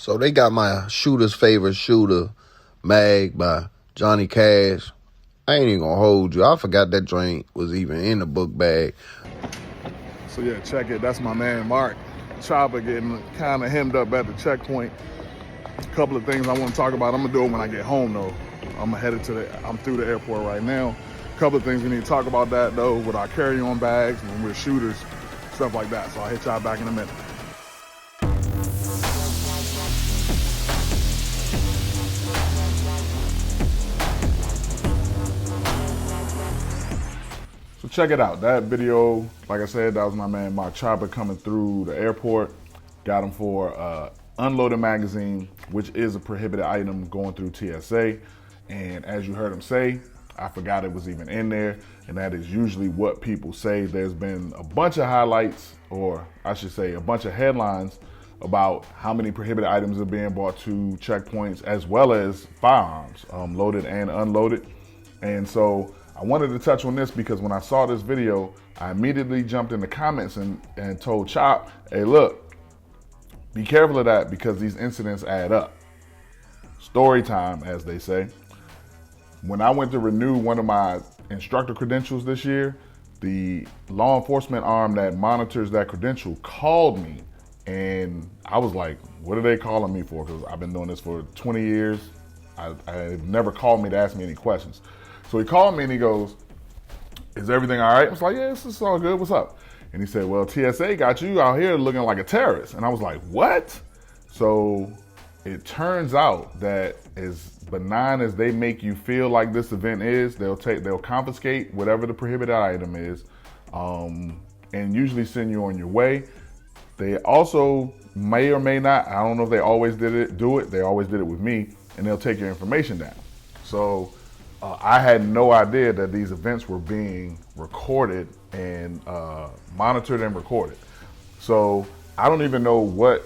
So they got my shooter's favorite shooter, Mag by Johnny Cash. I ain't even gonna hold you. I forgot that joint was even in the book bag. So yeah, check it. That's my man Mark. Chopper getting kind of hemmed up at the checkpoint. A couple of things I want to talk about. I'm gonna do it when I get home though. I'm through the airport right now. A couple of things we need to talk about that though with our carry-on bags when we're shooters, stuff like that. So I'll hit y'all back in a minute. So check it out. That video, like I said, that was my man Mark Chopper coming through the airport. Got him for unloaded magazine, which is a prohibited item going through TSA. And as you heard him say, I forgot it was even in there. And that is usually what people say. There's been a bunch of highlights, or I should say a bunch of headlines about how many prohibited items are being brought to checkpoints, as well as firearms, loaded and unloaded. And so I wanted to touch on this because when I saw this video, I immediately jumped in the comments and told Chop, hey, look, be careful of that because these incidents add up. Story time, as they say. When I went to renew one of my instructor credentials this year, the law enforcement arm that monitors that credential called me, and I was like, what are they calling me for? Because I've been doing this for 20 years. I've never called me to ask me any questions. So he called me and he goes, is everything all right? I was like, yeah, this is all good. What's up? And he said, well, TSA got you out here looking like a terrorist. And I was like, what? So it turns out that as benign as they make you feel like this event is, they'll confiscate whatever the prohibited item is, and usually send you on your way. They also may or may not, I don't know if they always do it. They always did it with me, and they'll take your information down. So I had no idea that these events were being recorded and monitored and recorded. So I don't even know what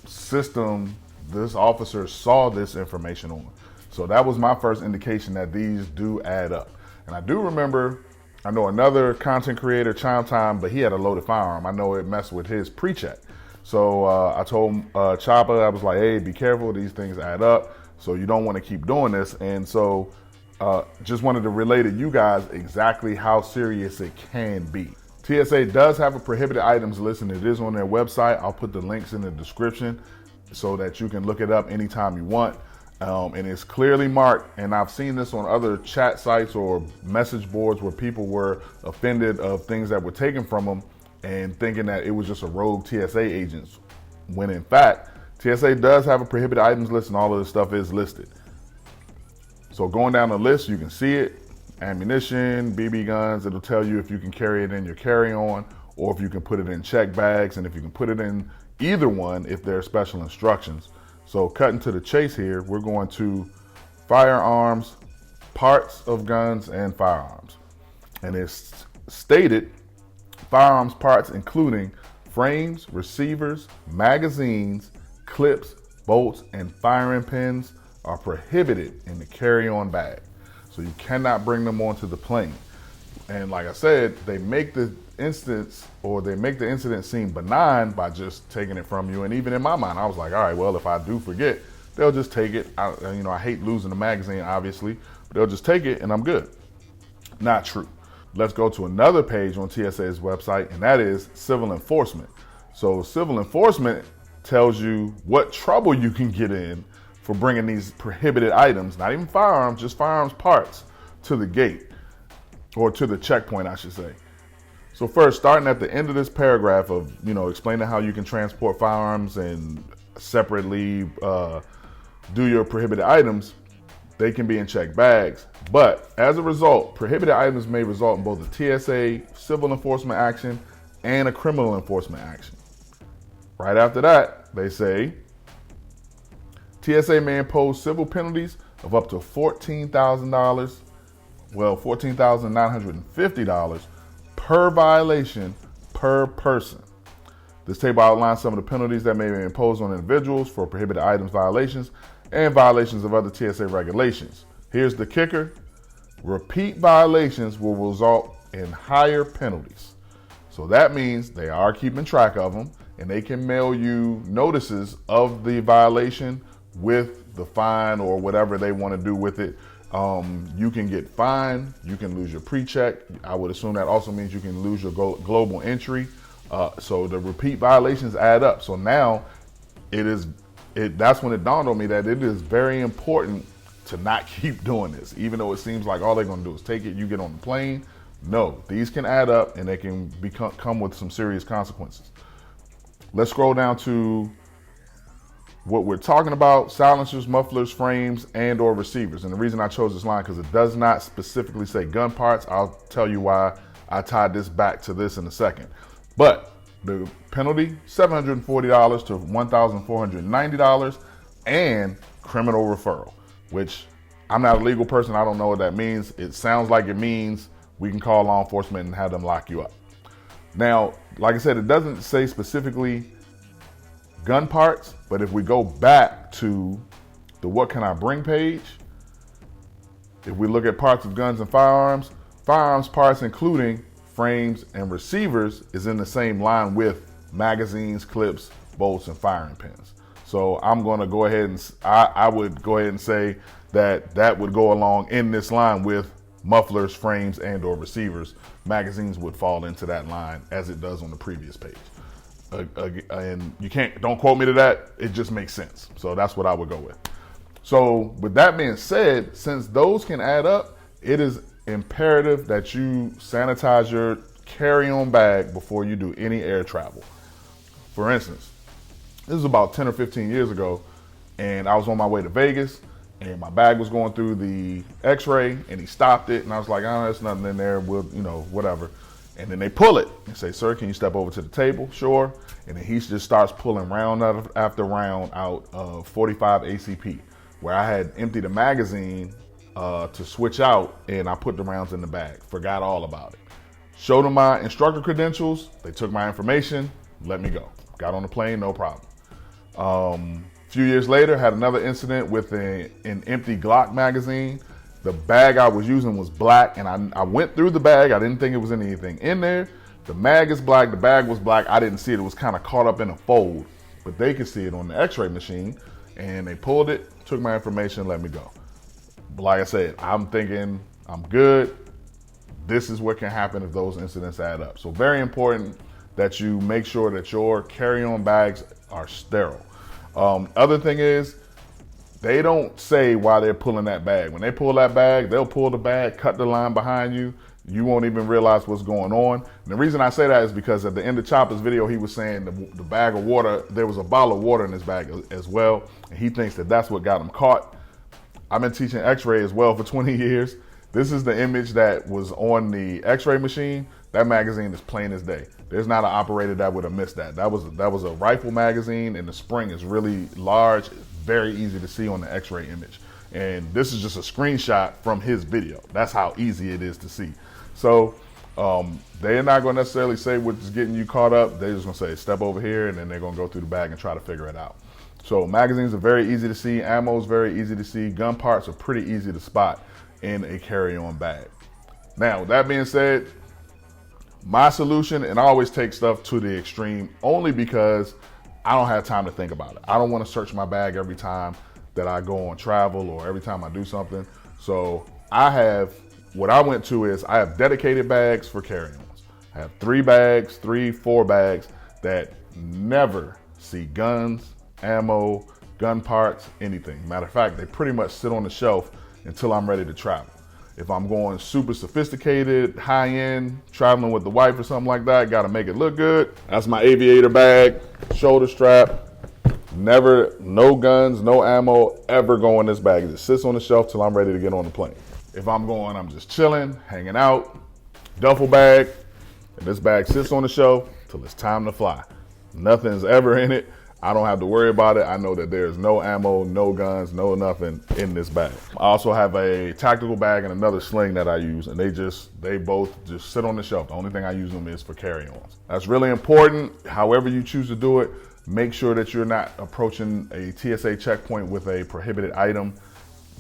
system this officer saw this information on. So that was my first indication that these do add up. And I do remember, I know another content creator, Chime Time, but he had a loaded firearm. I know it messed with his pre-check. So I told Chopper, I was like, hey, be careful, these things add up. So you don't want to keep doing this. And so just wanted to relay to you guys exactly how serious it can be. TSA does have a prohibited items list, and it is on their website. I'll put the links in the description so that you can look it up anytime you want. And it's clearly marked, and I've seen this on other chat sites or message boards where people were offended of things that were taken from them and thinking that it was just a rogue TSA agents, when in fact, TSA does have a prohibited items list and all of this stuff is listed. So going down the list, you can see it, ammunition, BB guns, it'll tell you if you can carry it in your carry-on or if you can put it in check bags, and if you can put it in either one if there are special instructions. So cutting to the chase here, we're going to firearms, parts of guns, and firearms. And it's stated firearms parts including frames, receivers, magazines, clips, bolts, and firing pins are prohibited in the carry-on bag. So you cannot bring them onto the plane. And like I said, they make the incident seem benign by just taking it from you. And even in my mind, I was like, all right, well, if I do forget, they'll just take it. I hate losing the magazine, obviously, but they'll just take it and I'm good. Not true. Let's go to another page on TSA's website, and that is civil enforcement. So civil enforcement tells you what trouble you can get in for bringing these prohibited items, not even firearms, just firearms parts, to the gate, or to the checkpoint, I should say. So first, starting at the end of this paragraph of, explaining how you can transport firearms and separately do your prohibited items, they can be in checked bags. But as a result, prohibited items may result in both a TSA civil enforcement action and a criminal enforcement action. Right after that, they say, TSA may impose civil penalties of up to $14,000, $14,950 per violation per person. This table outlines some of the penalties that may be imposed on individuals for prohibited items violations and violations of other TSA regulations. Here's the kicker. Repeat violations will result in higher penalties. So that means they are keeping track of them, and they can mail you notices of the violation with the fine or whatever they want to do with it. You can get fined, you can lose your pre-check. I would assume that also means you can lose your global entry. So the repeat violations add up. So now that's when it dawned on me that it is very important to not keep doing this, even though it seems like all they're going to do is take it, you get on the plane. No, these can add up and they can come with some serious consequences. Let's scroll down to what we're talking about: silencers, mufflers, frames, and or receivers. And the reason I chose this line because it does not specifically say gun parts. I'll tell you why I tied this back to this in a second. But the penalty, $740 to $1,490, and criminal referral, which I'm not a legal person. I don't know what that means. It sounds like it means we can call law enforcement and have them lock you up. Now, like I said, it doesn't say specifically gun parts, but if we go back to the what can I bring page, if we look at parts of guns and firearms parts including frames and receivers is in the same line with magazines, clips, bolts, and firing pins. So I'm going to go ahead and I would go ahead and say that would go along in this line with mufflers, frames, and or receivers. Magazines would fall into that line as it does on the previous page. And don't quote me to that. It just makes sense. So that's what I would go with. So with that being said, since those can add up, it is imperative that you sanitize your carry-on bag before you do any air travel. For instance, this is about 10 or 15 years ago, and I was on my way to Vegas, and my bag was going through the x-ray, and he stopped it, and I was like, oh, there's nothing in there, we'll, whatever. And then they pull it and say, sir, can you step over to the table? Sure. And then he just starts pulling round after round out of 45 ACP, where I had emptied a magazine to switch out, and I put the rounds in the bag. Forgot all about it. Showed them my instructor credentials. They took my information, let me go. Got on the plane, no problem. A few years later, had another incident with an empty Glock magazine. The bag I was using was black, and I went through the bag. I didn't think it was anything in there. The mag is black, the bag was black. I didn't see it. It was kind of caught up in a fold, but they could see it on the x-ray machine, and they pulled it, took my information, let me go. But like I said, I'm thinking I'm good. This is what can happen if those incidents add up. So very important that you make sure that your carry-on bags are sterile. Other thing is, they don't say why they're pulling that bag. When they pull that bag, they'll pull the bag, cut the line behind you. You won't even realize what's going on. And the reason I say that is because at the end of Chopper's video, he was saying the bag of water, there was a bottle of water in his bag as well. And he thinks that that's what got him caught. I've been teaching x-ray as well for 20 years. This is the image that was on the x-ray machine. That magazine is plain as day. There's not an operator that would have missed that. That was a rifle magazine, and the spring is really large. It's very easy to see on the x-ray image. And this is just a screenshot from his video. That's how easy it is to see. So they're not going to necessarily say what's getting you caught up. They're just going to say, step over here, and then they're going to go through the bag and try to figure it out. So magazines are very easy to see. Ammo is very easy to see. Gun parts are pretty easy to spot in a carry-on bag. Now, with that being said, my solution, and I always take stuff to the extreme only because I don't have time to think about it. I don't want to search my bag every time that I go on travel or every time I do something. So what I went to is I have dedicated bags for carry-ons. I have 4 bags that never see guns, ammo, gun parts, anything. Matter of fact, they pretty much sit on the shelf until I'm ready to travel. If I'm going super sophisticated, high-end, traveling with the wife or something like that, gotta make it look good. That's my aviator bag, shoulder strap. Never, no guns, no ammo ever go in this bag. It just sits on the shelf till I'm ready to get on the plane. If I'm going, I'm just chilling, hanging out, duffel bag, and this bag sits on the shelf till it's time to fly. Nothing's ever in it. I don't have to worry about it. I know that there's no ammo, no guns, no nothing in this bag. I also have a tactical bag and another sling that I use, and they both just sit on the shelf. The only thing I use them is for carry-ons. That's really important. However you choose to do it, make sure that you're not approaching a TSA checkpoint with a prohibited item,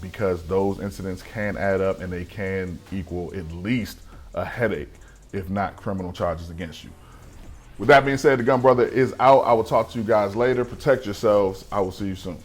because those incidents can add up and they can equal at least a headache, if not criminal charges against you. With that being said, the Gun Brother is out. I will talk to you guys later. Protect yourselves. I will see you soon.